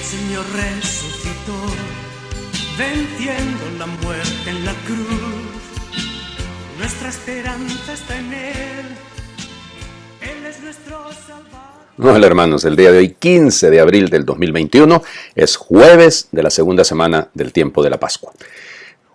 Señor resucitó, venciendo la muerte en la cruz. Nuestra esperanza está en Él. Él es nuestro Salvador. Hola hermanos, el día de hoy, 15 de abril del 2021, es jueves de la segunda semana del tiempo de la Pascua.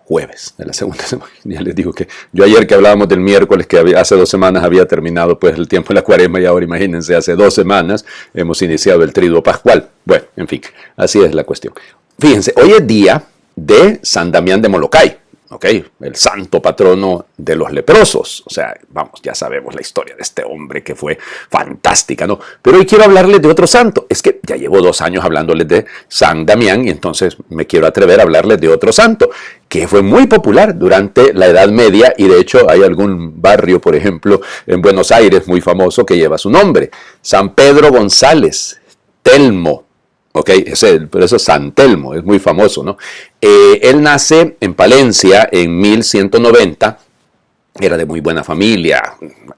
Jueves de la segunda semana. Ya les digo que yo ayer que hablábamos del miércoles, que hace 2 semanas había terminado pues el tiempo de la Cuaresma, y ahora imagínense, hace 2 semanas hemos iniciado el Triduo Pascual. Bueno, en fin, así es la cuestión. Fíjense, hoy es día de San Damián de Molokai, ¿ok? El santo patrono de los leprosos. O sea, vamos, ya sabemos la historia de este hombre que fue fantástica, ¿no? Pero hoy quiero hablarles de otro santo. Es que ya llevo 2 años hablándoles de San Damián y entonces me quiero atrever a hablarles de otro santo que fue muy popular durante la Edad Media, y de hecho hay algún barrio, por ejemplo, en Buenos Aires muy famoso que lleva su nombre. San Pedro González Telmo. Ok, por eso San Telmo, es muy famoso, ¿no? Él nace en Palencia en 1190, era de muy buena familia,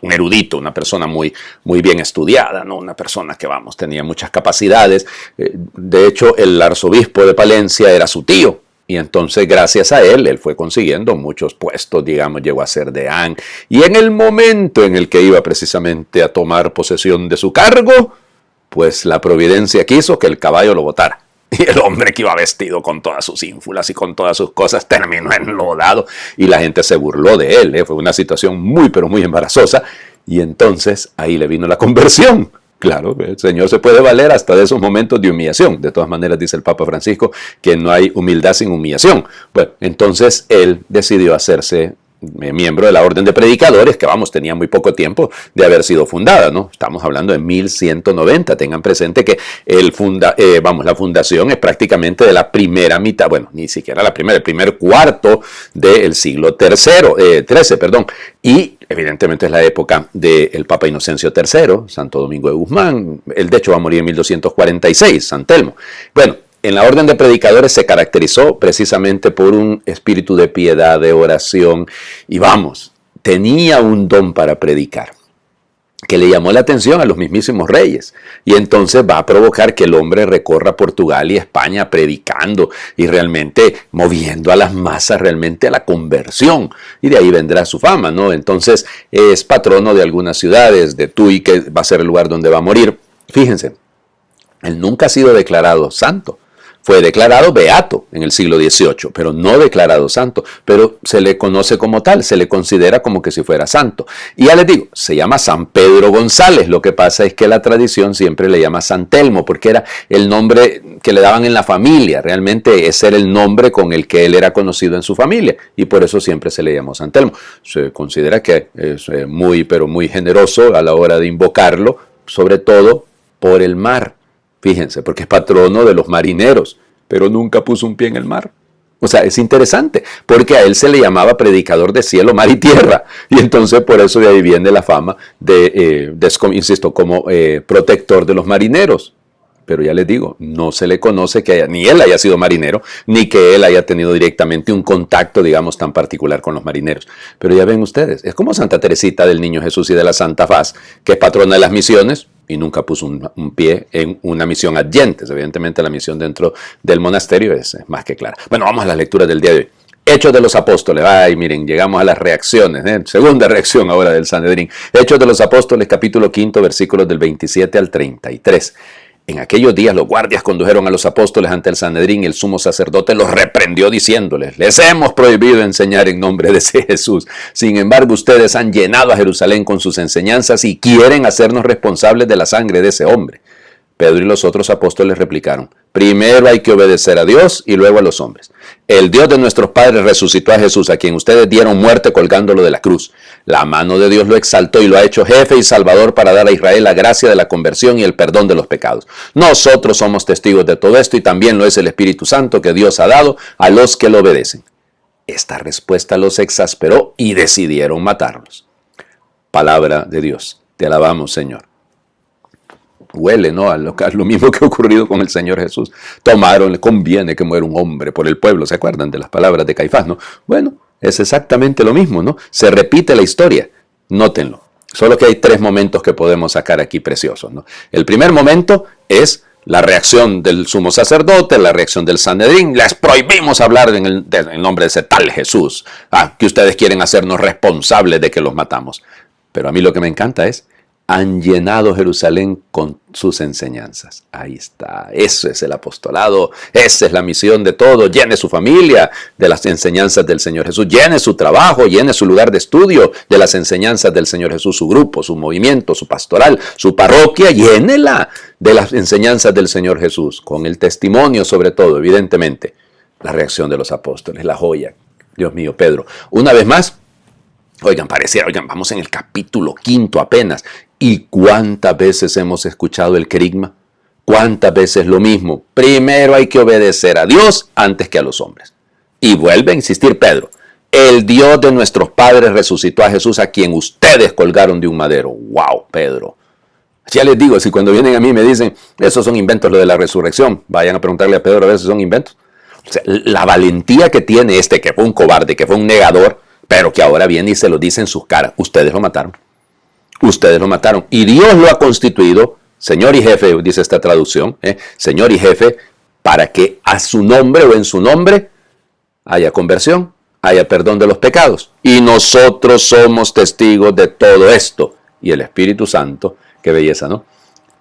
un erudito, una persona muy bien estudiada, ¿no? Una persona que, vamos, tenía muchas capacidades. De hecho, el arzobispo de Palencia era su tío, y entonces gracias a él fue consiguiendo muchos puestos, digamos, llegó a ser deán, y en el momento en el que iba precisamente a tomar posesión de su cargo, pues la providencia quiso que el caballo lo botara. Y el hombre que iba vestido con todas sus ínfulas y con todas sus cosas terminó enlodado y la gente se burló de él. Fue una situación muy, pero muy embarazosa. Y entonces ahí le vino la conversión. Claro, el Señor se puede valer hasta de esos momentos de humillación. De todas maneras, dice el Papa Francisco que no hay humildad sin humillación. Bueno, entonces él decidió hacerse miembro de la Orden de Predicadores, que, vamos, tenía muy poco tiempo de haber sido fundada, ¿no? Estamos hablando de 1190. Tengan presente que la fundación es prácticamente de la primera mitad, bueno, ni siquiera la primera, el primer cuarto del siglo XIII, perdón, y evidentemente es la época del Papa Inocencio III, Santo Domingo de Guzmán. Él de hecho va a morir en 1246, San Telmo. Bueno, en la Orden de Predicadores se caracterizó precisamente por un espíritu de piedad, de oración, y vamos, tenía un don para predicar que le llamó la atención a los mismísimos reyes, y entonces va a provocar que el hombre recorra Portugal y España predicando y realmente moviendo a las masas realmente a la conversión, y de ahí vendrá su fama, ¿no? Entonces es patrono de algunas ciudades, de Tui, que va a ser el lugar donde va a morir. Fíjense, él nunca ha sido declarado santo. Fue declarado beato en el siglo XVIII, pero no declarado santo, pero se le conoce como tal, se le considera como que si fuera santo. Y ya les digo, se llama San Pedro González. Lo que pasa es que la tradición siempre le llama San Telmo, porque era el nombre que le daban en la familia. Realmente ese era el nombre con el que él era conocido en su familia, y por eso siempre se le llamó San Telmo. Se considera que es muy, pero muy generoso a la hora de invocarlo, sobre todo por el mar. Fíjense, porque es patrono de los marineros, pero nunca puso un pie en el mar. O sea, es interesante, porque a él se le llamaba predicador de cielo, mar y tierra. Y entonces por eso de ahí viene la fama insisto, como protector de los marineros. Pero ya les digo, no se le conoce que ni él haya sido marinero, ni que él haya tenido directamente un contacto, digamos, tan particular con los marineros. Pero ya ven ustedes, es como Santa Teresita del Niño Jesús y de la Santa Faz, que es patrona de las misiones y nunca puso un pie en una misión adyentes. Evidentemente la misión dentro del monasterio es más que clara. Bueno, vamos a las lecturas del día de hoy. Hechos de los Apóstoles. Ay, miren, llegamos a las reacciones. Segunda reacción ahora del Sanedrín. Hechos de los Apóstoles, capítulo 5, versículos del 27 al 33. En aquellos días los guardias condujeron a los apóstoles ante el Sanedrín, y el sumo sacerdote los reprendió diciéndoles: les hemos prohibido enseñar en nombre de ese Jesús. Sin embargo, ustedes han llenado a Jerusalén con sus enseñanzas y quieren hacernos responsables de la sangre de ese hombre. Pedro y los otros apóstoles replicaron: primero hay que obedecer a Dios y luego a los hombres. El Dios de nuestros padres resucitó a Jesús, a quien ustedes dieron muerte colgándolo de la cruz. La mano de Dios lo exaltó y lo ha hecho jefe y salvador para dar a Israel la gracia de la conversión y el perdón de los pecados. Nosotros somos testigos de todo esto, y también lo es el Espíritu Santo que Dios ha dado a los que lo obedecen. Esta respuesta los exasperó y decidieron matarlos. Palabra de Dios. Te alabamos, Señor. Huele, ¿no?, a lo mismo que ha ocurrido con el Señor Jesús. Le conviene que muera un hombre por el pueblo. ¿Se acuerdan de las palabras de Caifás, no? Bueno, es exactamente lo mismo, ¿no? Se repite la historia. Nótenlo. Solo que hay 3 momentos que podemos sacar aquí preciosos, ¿no? El primer momento es La reacción del sumo sacerdote, la reacción del Sanedrín, les prohibimos hablar en el nombre de ese tal Jesús, que ustedes quieren hacernos responsables de que los matamos. Pero a mí lo que me encanta es, han llenado Jerusalén con sus enseñanzas. Ahí está, eso es el apostolado, esa es la misión de todo. Llene su familia de las enseñanzas del Señor Jesús, llene su trabajo, llene su lugar de estudio de las enseñanzas del Señor Jesús, su grupo, su movimiento, su pastoral, su parroquia, llénela de las enseñanzas del Señor Jesús, con el testimonio sobre todo, evidentemente, la reacción de los apóstoles, la joya. Dios mío, Pedro, una vez más, oigan, vamos en el capítulo 5 apenas. ¿Y cuántas veces hemos escuchado el querigma? ¿Cuántas veces lo mismo? Primero hay que obedecer a Dios antes que a los hombres. Y vuelve a insistir Pedro. El Dios de nuestros padres resucitó a Jesús, a quien ustedes colgaron de un madero. ¡Wow, Pedro! Ya les digo, si cuando vienen a mí me dicen, esos son inventos lo de la resurrección, vayan a preguntarle a Pedro a ver si son inventos. O sea, la valentía que tiene que fue un cobarde, que fue un negador, pero que ahora viene y se lo dice en sus caras. Ustedes lo mataron. Ustedes lo mataron. Y Dios lo ha constituido, Señor y jefe, dice esta traducción, Señor y jefe, para que a su nombre o en su nombre haya conversión, haya perdón de los pecados. Y nosotros somos testigos de todo esto. Y el Espíritu Santo, qué belleza, ¿no?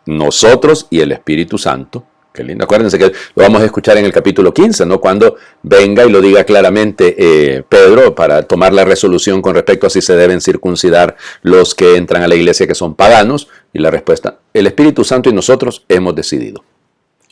Nosotros y el Espíritu Santo. Qué lindo. Acuérdense que lo vamos a escuchar en el capítulo 15, ¿no? Cuando venga y lo diga claramente Pedro para tomar la resolución con respecto a si se deben circuncidar los que entran a la iglesia que son paganos. Y la respuesta, el Espíritu Santo y nosotros hemos decidido.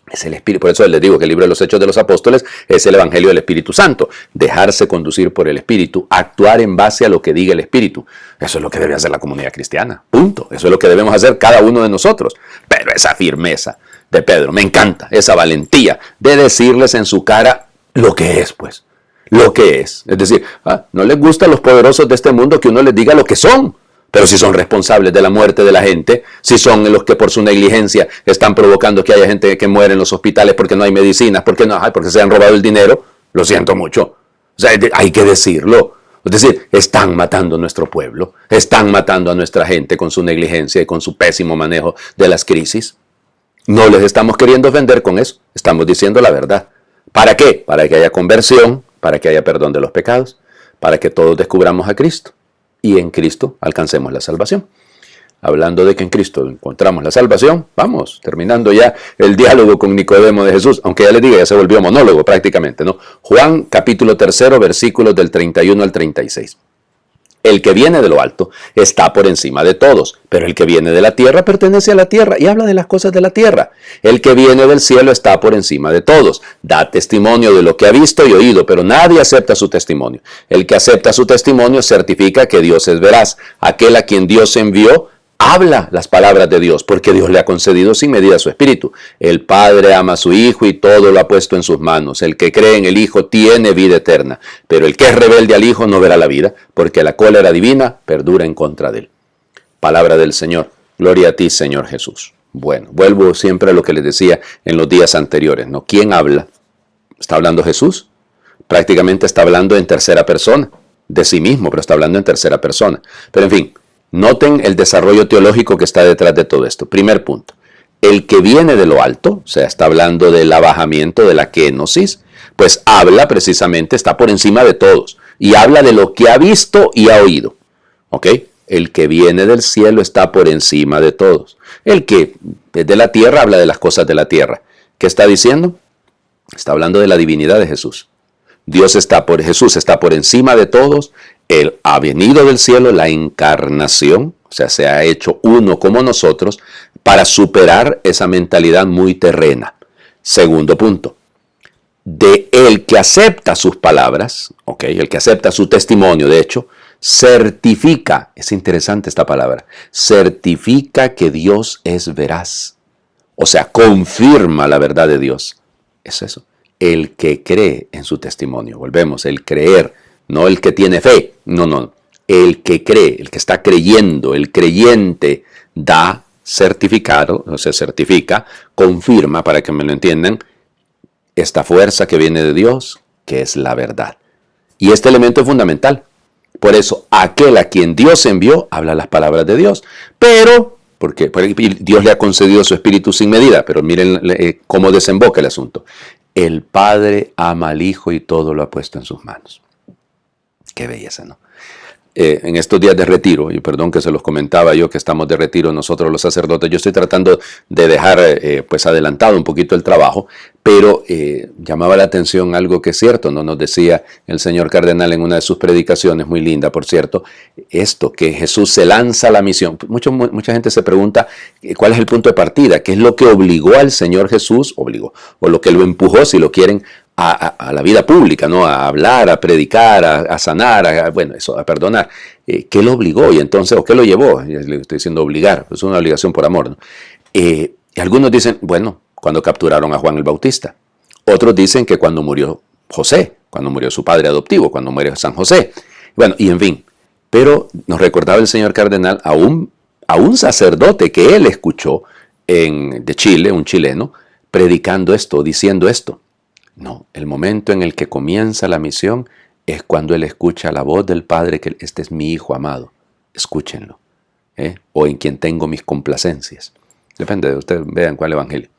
Es el Espíritu. Por eso les digo que el libro de los Hechos de los Apóstoles es el Evangelio del Espíritu Santo. Dejarse conducir por el Espíritu, actuar en base a lo que diga el Espíritu. Eso es lo que debe hacer la comunidad cristiana. Punto. Eso es lo que debemos hacer cada uno de nosotros. Pero esa firmeza de Pedro, me encanta, esa valentía de decirles en su cara lo que es, pues. Lo que es. Es decir, no les gusta a los poderosos de este mundo que uno les diga lo que son. Pero si son responsables de la muerte de la gente, si son los que por su negligencia están provocando que haya gente que muere en los hospitales porque no hay medicinas, porque se han robado el dinero, lo siento mucho. O sea, hay que decirlo. Es decir, están matando a nuestro pueblo, están matando a nuestra gente con su negligencia y con su pésimo manejo de las crisis. No les estamos queriendo ofender con eso, estamos diciendo la verdad. ¿Para qué? Para que haya conversión, para que haya perdón de los pecados, para que todos descubramos a Cristo. Y en Cristo alcancemos la salvación. Hablando de que en Cristo encontramos la salvación, vamos, terminando ya el diálogo con Nicodemo de Jesús, aunque ya les diga, ya se volvió monólogo prácticamente, ¿no? Juan capítulo 3, versículos del 31 al 36. El que viene de lo alto está por encima de todos, pero el que viene de la tierra pertenece a la tierra y habla de las cosas de la tierra. El que viene del cielo está por encima de todos, da testimonio de lo que ha visto y oído, pero nadie acepta su testimonio. El que acepta su testimonio certifica que Dios es veraz. Aquel a quien Dios envió habla las palabras de Dios, porque Dios le ha concedido sin medida su espíritu. El Padre ama a su Hijo y todo lo ha puesto en sus manos. El que cree en el Hijo tiene vida eterna, pero el que es rebelde al Hijo no verá la vida, porque la cólera divina perdura en contra de él. Palabra del Señor. Gloria a ti, Señor Jesús. Bueno, vuelvo siempre a lo que les decía en los días anteriores, ¿no? ¿Quién habla? ¿Está hablando Jesús? Prácticamente está hablando en tercera persona, de sí mismo, pero está hablando en tercera persona. Pero en fin, noten el desarrollo teológico que está detrás de todo esto. Primer punto, el que viene de lo alto, o sea, está hablando del abajamiento, de la kenosis, pues habla precisamente, está por encima de todos, y habla de lo que ha visto y ha oído. ¿Ok? El que viene del cielo está por encima de todos. El que es de la tierra habla de las cosas de la tierra. ¿Qué está diciendo? Está hablando de la divinidad de Jesús. Jesús está por encima de todos. Él ha venido del cielo, la encarnación, o sea, se ha hecho uno como nosotros para superar esa mentalidad muy terrena. Segundo punto, de el que acepta sus palabras, el que acepta su testimonio, de hecho, certifica, es interesante esta palabra, certifica que Dios es veraz. O sea, confirma la verdad de Dios. Es eso, el que cree en su testimonio. Volvemos, el creer. No el que tiene fe, no. El que cree, el que está creyendo, el creyente da certificado, o se certifica, confirma, para que me lo entiendan, esta fuerza que viene de Dios, que es la verdad. Y este elemento es fundamental. Por eso, aquel a quien Dios envió, habla las palabras de Dios. Pero Porque Dios le ha concedido su espíritu sin medida, pero miren cómo desemboca el asunto. El Padre ama al Hijo y todo lo ha puesto en sus manos. Qué belleza, ¿no? En estos días de retiro, y perdón que se los comentaba yo que estamos de retiro nosotros los sacerdotes, yo estoy tratando de dejar pues adelantado un poquito el trabajo, pero llamaba la atención algo que es cierto, ¿no? Nos decía el señor cardenal en una de sus predicaciones, muy linda por cierto, esto, que Jesús se lanza a la misión. Mucha gente se pregunta cuál es el punto de partida, qué es lo que obligó al Señor Jesús, o lo que lo empujó, si lo quieren, a la vida pública, ¿no? A hablar, a predicar, a sanar, a perdonar. ¿Qué lo obligó? Y entonces, ¿o qué lo llevó? Le estoy diciendo obligar, es una obligación por amor, ¿no? Y algunos dicen, bueno, cuando capturaron a Juan el Bautista. Otros dicen que cuando murió José, cuando murió su padre adoptivo, cuando murió San José. Bueno, y en fin. Pero nos recordaba el señor cardenal a un sacerdote que él escuchó de Chile, un chileno, predicando esto, diciendo esto. No, el momento en el que comienza la misión es cuando él escucha la voz del Padre, que este es mi Hijo amado, escúchenlo, o en quien tengo mis complacencias. Depende de ustedes, vean cuál evangelio.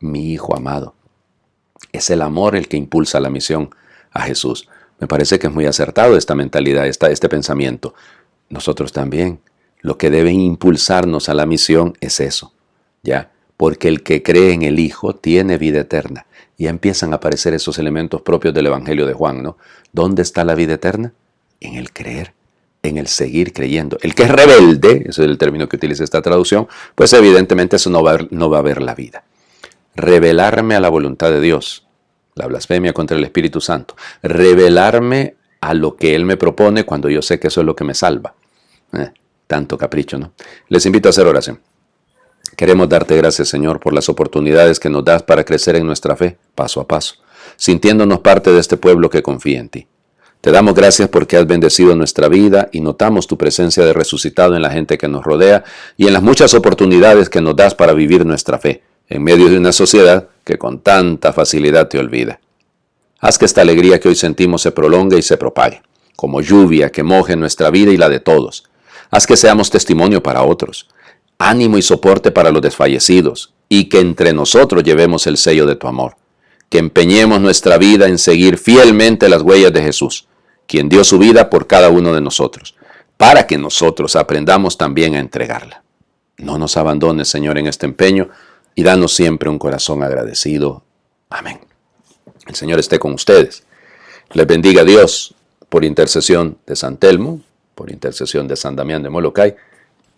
Mi Hijo amado. Es el amor el que impulsa la misión a Jesús. Me parece que es muy acertado esta mentalidad, este pensamiento. Nosotros también. Lo que debe impulsarnos a la misión es eso, ¿ya? Porque el que cree en el Hijo tiene vida eterna. Y ya empiezan a aparecer esos elementos propios del Evangelio de Juan, ¿no? ¿Dónde está la vida eterna? En el creer, en el seguir creyendo. El que es rebelde, ese es el término que utiliza esta traducción, pues evidentemente eso no va a ver la vida. Rebelarme a la voluntad de Dios, la blasfemia contra el Espíritu Santo. Rebelarme a lo que Él me propone cuando yo sé que eso es lo que me salva. Tanto capricho, ¿no? Les invito a hacer oración. Queremos darte gracias, Señor, por las oportunidades que nos das para crecer en nuestra fe, paso a paso, sintiéndonos parte de este pueblo que confía en ti. Te damos gracias porque has bendecido nuestra vida y notamos tu presencia de resucitado en la gente que nos rodea y en las muchas oportunidades que nos das para vivir nuestra fe, en medio de una sociedad que con tanta facilidad te olvida. Haz que esta alegría que hoy sentimos se prolongue y se propague, como lluvia que moje nuestra vida y la de todos. Haz que seamos testimonio para otros, ánimo y soporte para los desfallecidos, y que entre nosotros llevemos el sello de tu amor. Que empeñemos nuestra vida en seguir fielmente las huellas de Jesús, quien dio su vida por cada uno de nosotros, para que nosotros aprendamos también a entregarla. No nos abandones, Señor, en este empeño, y danos siempre un corazón agradecido. Amén. El Señor esté con ustedes. Les bendiga Dios por intercesión de San Telmo, por intercesión de San Damián de Molokai,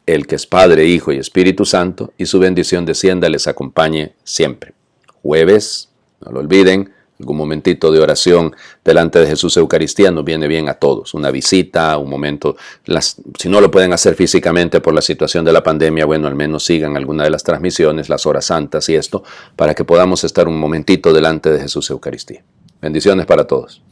el que es Padre, Hijo y Espíritu Santo, y su bendición descienda y les acompañe siempre. Jueves, no lo olviden, algún momentito de oración delante de Jesús Eucaristía nos viene bien a todos. Una visita, un momento, si no lo pueden hacer físicamente por la situación de la pandemia, bueno, al menos sigan alguna de las transmisiones, las horas santas y esto, para que podamos estar un momentito delante de Jesús Eucaristía. Bendiciones para todos.